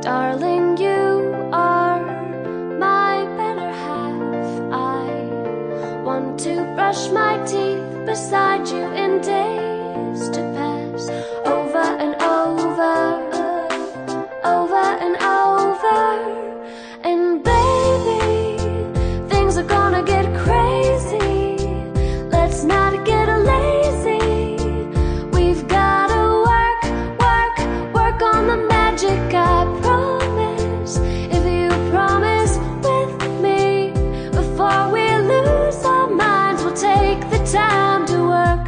Darling, you are my better half. I want to brush my teeth beside you in days to pass. Over and over, over and over. And baby, things are gonna get crazy. Let's not get lazy. We've gotta work on the magic, I promise. If you promise with me, before we lose our minds, we'll take the time to work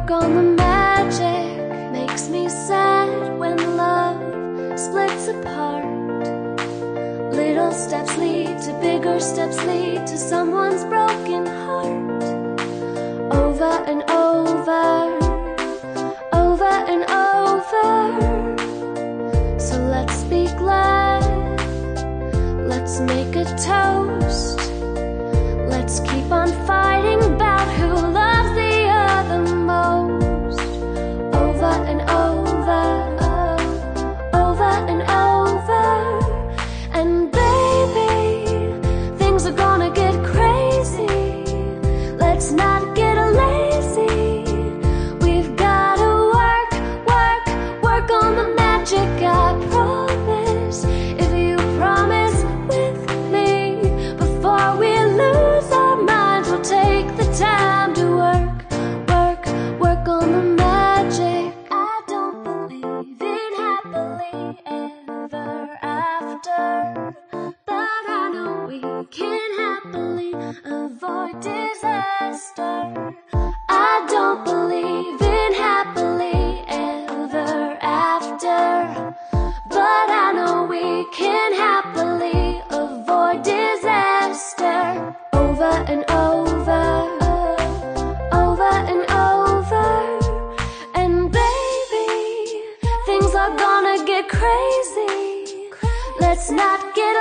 on the magic. Makes me sad when love splits apart. Little steps lead to bigger steps, lead to someone's broken heart. Over and over, over and over. So let's be glad, let's make a toast. Let's keep on fighting about who loves the other most. Over and over, over and over. And baby, things are gonna get crazy. Let's not get lazy. We've gotta work on the magic, I promise. If you promise with me, before we lose our minds, we'll take the time to work on the magic. I don't believe in happily ever after, but I know we can happily avoid disaster. I don't believe in happily ever after, but I know we can happily avoid disaster. Over and over, over and over. And baby, things are gonna get crazy. Let's not get